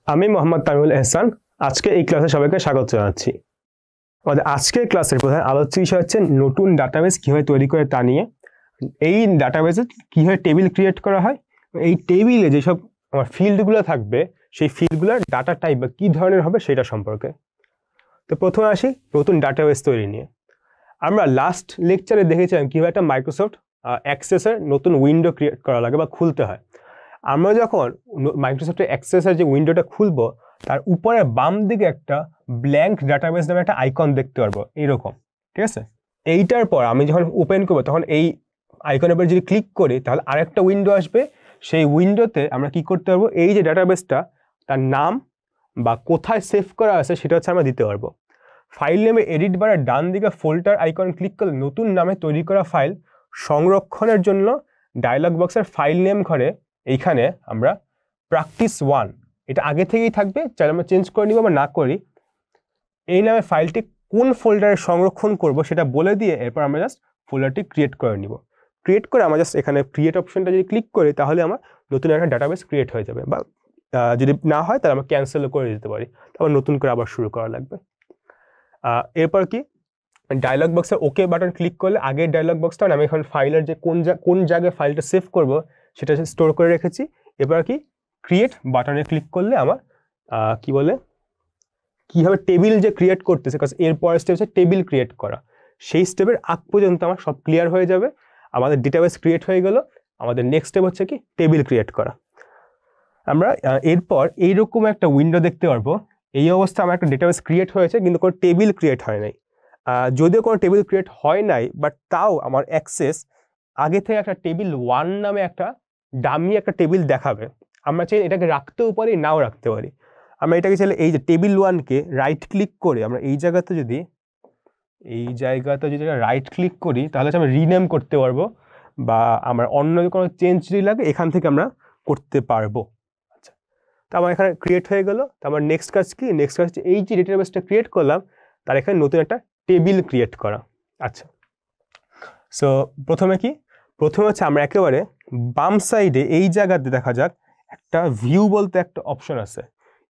আমি মোহাম্মদ তামিমুল এহসান আজকে এই ক্লাসে সবাইকে স্বাগত জানাচ্ছি। আমাদের আজকের ক্লাসের প্রধান আলোচ্য বিষয় হচ্ছে নতুন ডাটাবেস কিভাবে তৈরি করে তা নিয়ে। এই ডাটাবেসে কিভাবে টেবিল ক্রিয়েট করা হয়, এই টেবিলে যেসব আমার ফিল্ডগুলো থাকবে সেই ফিল্ডগুলোর ডাটা টাইপ বা কী ধরনের হবে সেটা সম্পর্কে। তো প্রথমে আসি নতুন ডাটাবেস তৈরি নিয়ে। আমরা লাস্ট লেকচারে দেখেছিলাম কীভাবে একটা মাইক্রোসফট অ্যাক্সেসের নতুন উইন্ডো ক্রিয়েট করা লাগে বা খুলতে হয়। আমরা যখন মাইক্রোসফটের অ্যাক্সেসের যে উইন্ডোটা খুলবো তার উপরে বাম দিকে একটা ব্ল্যাঙ্ক ডাটাবেস নামে একটা আইকন দেখতে পারবো এইরকম, ঠিক আছে। এইটার পর আমি যখন ওপেন করবো তখন এই আইকনের উপর যদি ক্লিক করি তাহলে আরেকটা উইন্ডো আসবে। সেই উইন্ডোতে আমরা কি করতে পারবো, এই যে ডাটাবেসটা তার নাম বা কোথায় সেভ করা আছে সেটা হচ্ছে আমরা দিতে পারবো। ফাইল নেমে এডিট বারের ডান দিকে ফোল্ডার আইকন ক্লিক করলে নতুন নামে তৈরি করা ফাইল সংরক্ষণের জন্য ডায়লগ বক্সের ফাইল নেম ঘরে এইখানে আমরা practice1 এটা আগে থেকেই থাকবে, চাইলে আমরা চেঞ্জ করে নিব বা না করি। এই নামে ফাইলটি কোন ফোল্ডারে সংরক্ষণ করব সেটা বলে দিয়ে এরপর আমরা জাস্ট ফোল্ডারটি ক্রিয়েট করে নিব। ক্রিয়েট করে আমরা জাস্ট এখানে ক্রিয়েট অপশনটা যদি ক্লিক করি তাহলে আমার নতুন একটা ডাটাবেস ক্রিয়েট হয়ে যাবে, বা যদি না হয় তাহলে আমরা ক্যান্সেলও করে দিতে পারি, তারপর নতুন করে আবার শুরু করা লাগবে। এরপর কি ডায়লগ বক্সে ওকে বাটন ক্লিক করলে আগের ডায়লগ বক্সটা আমি এখন ফাইলের যে কোন জায়গায় ফাইলটা সেভ করব সেটা স্টোর করে রেখেছি। এবার কি ক্রিয়েট বাটনে ক্লিক করলে আমার কি বলে কীভাবে টেবিল যে ক্রিয়েট করতেছে, কারণ এরপরের স্টেপ হচ্ছে টেবিল ক্রিয়েট করা। সেই স্টেপের আগ পর্যন্ত আমার সব ক্লিয়ার হয়ে যাবে। আমাদের ডেটাবেস ক্রিয়েট হয়ে গেল, আমাদের নেক্সট স্টেপ হচ্ছে কি টেবিল ক্রিয়েট করা। আমরা এরপর এইরকম একটা উইন্ডো দেখতে পারবো। এই অবস্থা আমার একটা ডেটাবেস ক্রিয়েট হয়েছে কিন্তু কোনো টেবিল ক্রিয়েট হয় নাই। যদিও কোনো টেবিল ক্রিয়েট হয় নাই, বাট তাও আমার অ্যাক্সেস আগে থেকে একটা টেবিল 1 নামে একটা ডামি একটা টেবিল দেখাবে। আমরা চাই এটাকে রাখতেও পারি, নাও রাখতে পারি। আমরা এটাকে চাইলে এই যে টেবিল 1কে রাইট ক্লিক করে আমরা এই জায়গাতে যদি রাইট ক্লিক করি তাহলে আমি রিনেম করতে পারবো, বা আমার অন্য কোনো চেঞ্জ যদি লাগে এখান থেকে আমরা করতে পারবো। আচ্ছা, তো আমার এখানে ক্রিয়েট হয়ে গেল। তো আমার নেক্সট কাজ কি, নেক্সট কাজ এই যে ডেটাবেসটা ক্রিয়েট করলাম তার এখানে নতুন একটা টেবিল ক্রিয়েট করা। আচ্ছা, সো প্রথমে হচ্ছে আমরা একেবারে বাম সাইডে এই জায়গাতে দেখা যাক একটা ভিউ বলতে একটা অপশন আছে।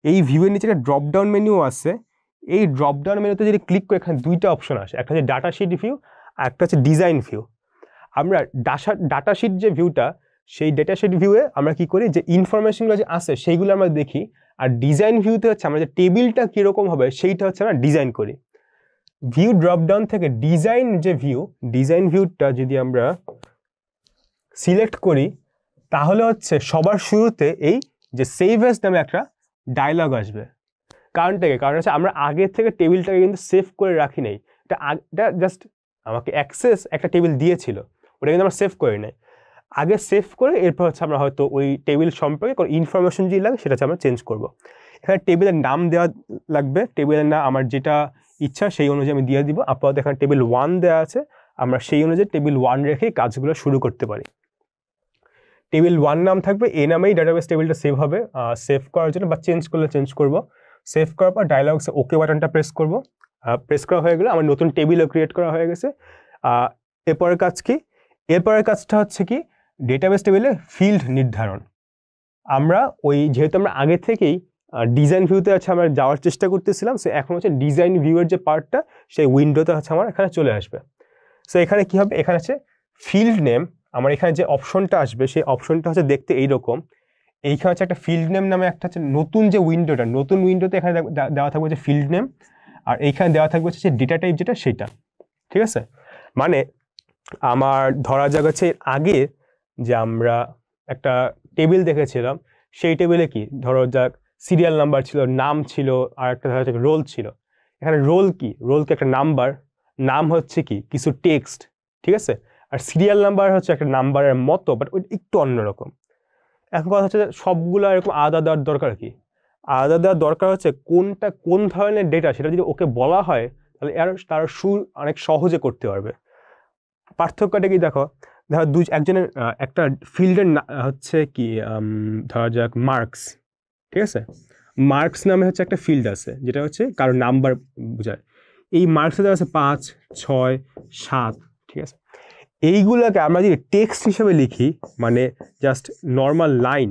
এই ভিউয়ের নিচে একটা ড্রপডাউন মেনু আছে। এই ড্রপডাউন মেনুতে যদি ক্লিক করে এখানে দুইটা অপশন আসে, একটা হচ্ছে ডাটা শিট ভিউ আর একটা হচ্ছে ডিজাইন ভিউ। আমরা ডাটা শিট যে ভিউটা, সেই ডেটা শিট ভিউয়ে আমরা কি করি, যে ইনফরমেশনগুলো যে আছে সেইগুলো আমরা দেখি, আর ডিজাইন ভিউতে হচ্ছে আমরা যে টেবিলটা কীরকম হবে সেইটা হচ্ছে আমরা ডিজাইন করি। ভিউ ড্রপডাউন থেকে ডিজাইন ভিউটা যদি আমরা সিলেক্ট করি তাহলে হচ্ছে সবার শুরুতে এই যে সেভ এস নামে একটা ডায়লগ আসবে। কারণ হচ্ছে আমরা আগের থেকে টেবিলটাকে কিন্তু সেভ করে রাখি নাই। এটা জাস্ট আমাকে অ্যাক্সেস একটা টেবিল দিয়েছিল, ওটা কিন্তু আমরা সেভ করি নাই। আগে সেভ করে এরপর হচ্ছে আমরা হয়তো ওই টেবিল সম্পর্কে কোনো ইনফরমেশন যদি লাগে সেটা হচ্ছে আমরা চেঞ্জ করব। এখানে টেবিলের নাম দেওয়া লাগবে, টেবিলের নাম আমার যেটা ইচ্ছা সেই অনুযায়ী আমি দিয়ে দিব। আপাতত এখানে টেবিল 1 দেওয়া আছে, আমরা সেই অনুযায়ী টেবিল 1 রেখে কাজগুলো শুরু করতে পারি। টেবিল 1 নাম থাকবে, এই নামেই ডাটাবেস টেবিলটা সেভ হবে। সেভ করার জন্য বা চেঞ্জ করলে চেঞ্জ করব। সেভ করার পর ডায়লগসে ওকে বাটনটা প্রেস করব। প্রেস করা হয়ে গেলে আমার নতুন টেবিলও ক্রিয়েট করা হয়ে গেছে। এরপরের কাজ কি, এরপরের কাজটা হচ্ছে কি ডেটাবেস টেবিলে ফিল্ড নির্ধারণ। আমরা যেহেতু আমরা আগে থেকেই ডিজাইন ভিউতে আছে আমরা যাওয়ার চেষ্টা করতেছিলাম, সো এখন হচ্ছে ডিজাইন ভিউয়ের যে পার্টটা সেই উইন্ডোতে হচ্ছে আমার এখানে চলে আসবে। সো এখানে কি হবে, এখানে আছে ফিল্ড নেম। আমার এখানে যে অপশনটা আসবে সেই অপশনটা হচ্ছে দেখতে এইরকম। এইখানে হচ্ছে একটা ফিল্ড নেম নামে একটা হচ্ছে নতুন যে উইন্ডোটা, নতুন উইন্ডোতে এখানে দেওয়া থাকবে যে ফিল্ড নেম, আর এইখানে দেওয়া থাকবে হচ্ছে ডেটা টাইপ যেটা সেটা, ঠিক আছে। মানে আমার ধরা যাক হচ্ছে আগে যে আমরা একটা টেবিল দেখেছিলাম, সেই টেবিলে কি ধরো যাক সিরিয়াল নাম্বার ছিল, নাম ছিল, আর একটা ধরা যাক রোল ছিল। এখানে রোলকে একটা নাম্বার, নাম হচ্ছে কি কিছু টেক্সট, ঠিক আছে। আর সিরিয়াল নাম্বার হচ্ছে একটা নাম্বারের মতো, বাট ওই একটু অন্যরকম। এখন কথা হচ্ছে সবগুলো এরকম আলাদা দেওয়ার দরকার কি, আলাদা দেওয়ার দরকার হচ্ছে কোনটা কোন ধরনের ডেটা সেটা যদি ওকে বলা হয় তাহলে তার সুর অনেক সহজে করতে পারবে। পার্থক্যটা কি দেখো, একজনের একটা ফিল্ডের হচ্ছে কি ধরা যাক মার্কস, ঠিক আছে। মার্কস নামে হচ্ছে একটা ফিল্ড আছে যেটা হচ্ছে কারো নাম্বার বোঝায়। এই মার্কসে দেওয়া আছে 5, 6, 7, ঠিক আছে। এইগুলোকে আমরা যদি টেক্সট হিসেবে লিখি, মানে জাস্ট নর্মাল লাইন,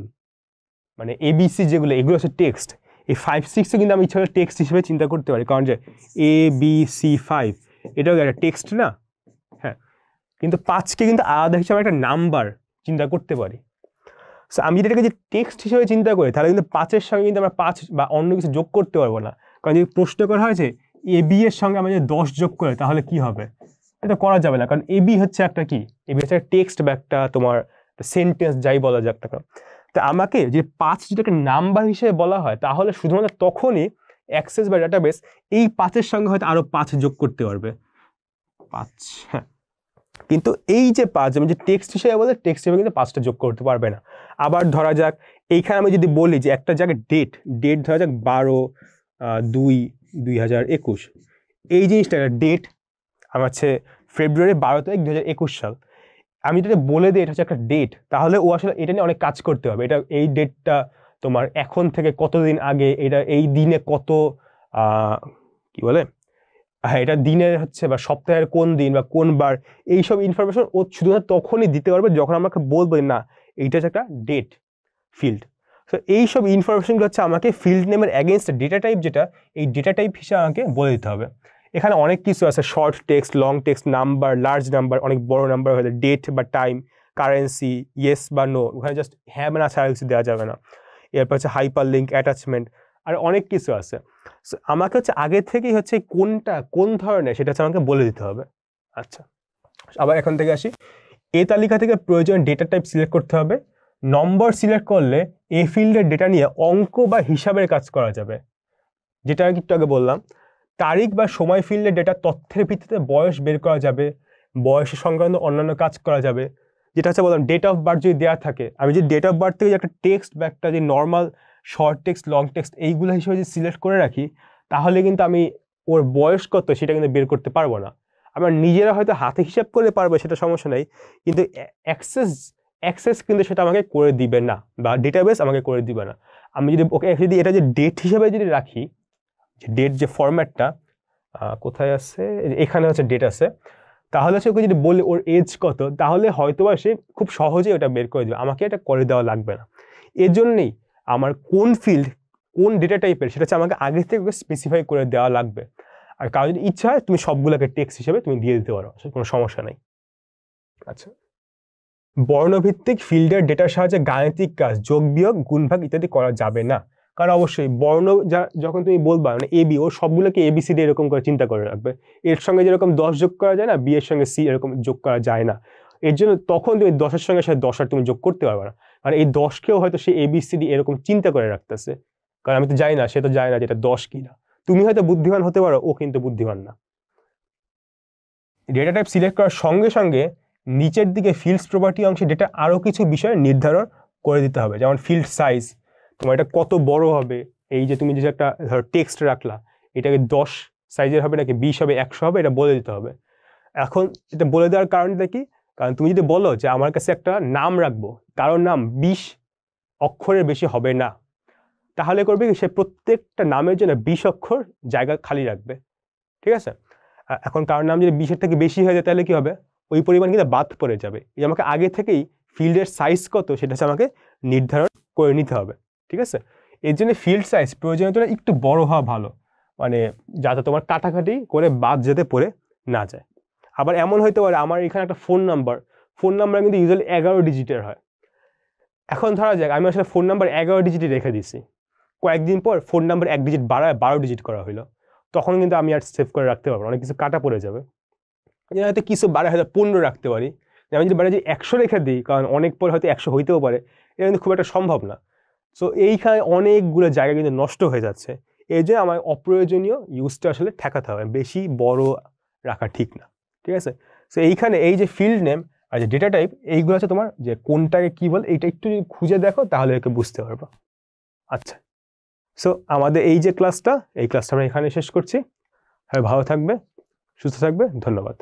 মানে এবিসি যেগুলো, এগুলো হচ্ছে টেক্সট। এই 5-6 কিন্তু আমি ইচ্ছা করে টেক্সট হিসেবে চিন্তা করতে পারি, কারণ যে ABC5 এটাও একটা টেক্সট না, হ্যাঁ, কিন্তু 5কে কিন্তু আলাদা হিসাবে একটা নাম্বার চিন্তা করতে পারি। সো আমি যদি এটাকে যে টেক্সট হিসেবে চিন্তা করি তাহলে কিন্তু 5-এর সঙ্গে কিন্তু আমরা 5 বা অন্য কিছু যোগ করতে পারবো না, কারণ যদি প্রশ্ন করা হয়েছে AB এর সঙ্গে আমরা যদি 10 যোগ করে তাহলে কি হবে, এটা করা যাবে না, কারণ AB হচ্ছে একটা কি, AB হচ্ছে একটা টেক্সট বা একটা তোমার সেন্টেন্স যাই বলা যাক না। তো আমাকে যে 5 যেটাকে নাম্বার হিসেবে বলা হয় তাহলে শুধুমাত্র তখনই অ্যাক্সেস বা ডাটাবেস এই 5-এর সঙ্গে হয়তো আরো 5 যোগ করতে পারবে, 5, হ্যাঁ, কিন্তু এই যে 5 আমি যে টেক্সট হিসেবে বলে টেক্সট হিসেবে কিন্তু 5টা যোগ করতে পারবে না। আবার ধরা যাক এইখানে আমি যদি বলি যে একটা জায়গায় ডেট ধরা যাক 12/2/2021, এই জিনিসটা ডেট আমার হচ্ছে ফেব্রুয়ারি 12 তারিখ 2021 সাল, আমি যদি বলে দিই এটা হচ্ছে একটা ডেট, তাহলে ও আসলে এটা নিয়ে অনেক কাজ করতে হবে, এটা এই ডেটটা তোমার এখন থেকে কতদিন আগে, এটা এই দিনে কত কি বলে, হ্যাঁ, এটা দিনের হচ্ছে বা সপ্তাহের কোন দিন বা কোন বার, এইসব ইনফরমেশন ও শুধুমাত্র তখনই দিতে পারবে যখন আমাকে বলবে না এইটা হচ্ছে একটা ডেট ফিল্ড। সো এইসব ইনফরমেশনগুলো হচ্ছে আমাকে ফিল্ড নেমের অ্যাগেনস্ট ডেটা টাইপ, যেটা এই ডেটা টাইপ হিসেবে আমাকে বলে দিতে হবে। এখানে অনেক কিছু আছে, short text, long text, number, large number, অনেক বড় নাম্বার হলে ডেট বা টাইম, কারেন্সি, ইয়েস বা নো, ওখানে জাস্ট হ্যাঁ বা না ছাড়া কিছু দেওয়া যাবে না। এরপর হচ্ছে হাইপার লিঙ্ক, অ্যাটাচমেন্ট, আর অনেক কিছু আছে। আমাকে হচ্ছে আগে থেকেই হচ্ছে কোনটা কোন ধরনের সেটা হচ্ছে আমাকে বলে দিতে হবে। আচ্ছা, আবার এখন থেকে আসি, এই তালিকা থেকে প্রয়োজন ডেটা টাইপ সিলেক্ট করতে হবে। নম্বর সিলেক্ট করলে এই ফিল্ডের ডেটা নিয়ে অঙ্ক বা হিসাবের কাজ করা যাবে, যেটা একটু আগে বললাম। তারিখ বা সময় ফিল্ডের ডেটা তথ্যের ভিত্তিতে বয়স বের করা যাবে, বয়স সংক্রান্ত অন্যান্য কাজ করা যাবে, যেটা হচ্ছে বললাম ডেট অফ বার্থ যদি দেওয়া থাকে, আমি যদি ডেট অফ বার্থ থেকে একটা টেক্সট বা একটা যে normal short text, long text এইগুলো হিসেবে যদি সিলেক্ট করে রাখি তাহলে কিন্তু আমি ওর বয়স কত সেটা কিন্তু বের করতে পারবো না। আমরা নিজেরা হয়তো হাতে হিসাব করলে পারবো, সেটা সমস্যা নেই, কিন্তু অ্যাক্সেস কিন্তু সেটা আমাকে করে দিবে না, বা ডেটাবেস আমাকে করে দিবে না। আমি যদি ওকে যদি এটা যে ডেট হিসাবে যদি রাখি, যে ডেট যে ফরম্যাটটা কোথায় আছে, এখানে হচ্ছে ডেট আছে, তাহলে হচ্ছে ওকে যদি বলি ওর এজ কত, তাহলে হয়তোবা সে খুব সহজেই ওটা বের করে দেবে, আমাকে এটা করে দেওয়া লাগবে না। এর জন্যই আমার কোন ফিল্ড কোন ডেটা টাইপের সেটা হচ্ছে আমাকে আগে থেকে স্পেসিফাই করে দেওয়া লাগবে। আর কারো যদি ইচ্ছা হয় তুমি সবগুলোকে টেক্সট হিসেবে তুমি দিয়ে দিতে পারো, কোনো সমস্যা নেই। আচ্ছা, বর্ণভিত্তিক ফিল্ডের ডেটার সাহায্যে গাণিতিক কাজ, যোগ বিয়োগ, গুণভাগ ইত্যাদি করা যাবে না, কারণ অবশ্যই বর্ণ যখন তুমি বলবা মানে এবি, ও সবগুলোকে ABCD এরকম করে চিন্তা করে রাখবে। এর সঙ্গে যেরকম 10 যোগ করা যায় না, বি এর সঙ্গে সি এরকম যোগ করা যায় না। এর জন্য তখন তুমি 10-এর সঙ্গে 10 আর তুমি যোগ করতে পারবে না, কারণ এই 10কেও হয়তো সে ABCD এরকম চিন্তা করে রাখতেছে, কারণ আমি তো জানি না, সে তো জানে না যেটা 10 কিনা। তুমি হয়তো বুদ্ধিমান হতে পারো, ও কিন্তু বুদ্ধিমান না। ডেটা টাইপ সিলেক্ট করার সঙ্গে সঙ্গে নিচের দিকে ফিল্ডস প্রপার্টি অংশে ডেটা আরও কিছু বিষয় নির্ধারণ করে দিতে হবে, যেমন ফিল্ড সাইজ, তোমার এটা কত বড় হবে, এই যে তুমি যে একটা ধরো টেক্সট রাখলা, এটাকে 10 সাইজের হবে নাকি 20 হবে 100 হবে, এটা বলে দিতে হবে। এখন এটা বলে দেওয়ার কারণটা কি, কারণ তুমি যদি বলো যে আমার কাছে একটা নাম রাখবো, কারোর নাম 20 অক্ষরের বেশি হবে না, তাহলে করবে কি, সে প্রত্যেকটা নামের জন্য 20 অক্ষর জায়গা খালি রাখবে, ঠিক আছে। এখন কারোর নাম যদি 20-এর থেকে বেশি হয়ে যায় তাহলে কি হবে, ওই পরিমাণ কিন্তু বাদ পড়ে যাবে। এই আমাকে আগে থেকেই ফিল্ডের সাইজ কত সেটা হচ্ছে আমাকে নির্ধারণ করে নিতে হবে, ঠিক আছে। এর জন্য ফিল্ড সাইজ প্রয়োজনীয়তা একটু বড় হওয়া ভালো, মানে যাতে তোমার কাটাকাটি করে বাদ যেতে পড়ে না যায়। আবার এমন হইতে পারে আমার এখানে একটা ফোন নাম্বার কিন্তু ইউজুয়ালি 11 ডিজিটের হয়। এখন ধরা যাক আমি আসলে ফোন নাম্বার 11 ডিজিটই রেখে দিছি, কয়েকদিন পর ফোন নাম্বার 1 ডিজিট বাড়ায় 12 ডিজিট করা হলো, তখন কিন্তু আমি আর সেভ করে রাখতে পারবো, অনেক কিছু কাটা পড়ে যাবে। হয়তো কিছু বাড়ায় হয়তো 15 রাখতে পারি, আমি যদি বাড়ায় যে 100 রেখে দিই, কারণ অনেক পরে হয়তো 100 হইতেও পারে, এটা কিন্তু খুব একটা সম্ভব না। সো এইখানে অনেকগুলো জায়গা কিন্তু নষ্ট হয়ে যাচ্ছে, এই জন্য আমার অপ্রয়োজনীয় ইউজটা আসলে ঠেকাতে হবে, বেশি বড় রাখা ঠিক না, ঠিক আছে। সো এইখানে এই যে ফিল্ড নেম আর যে ডেটা টাইপ, এইগুলো আছে তোমার যে কোনটাকে কি বলে, এইটা একটু যদি খুঁজে দেখো তাহলে একে বুঝতে পারবো। আচ্ছা, সো আমাদের এই যে ক্লাসটা, এই ক্লাসটা আমরা এখানে শেষ করছি। ভালো থাকবে, সুস্থ থাকবে, ধন্যবাদ।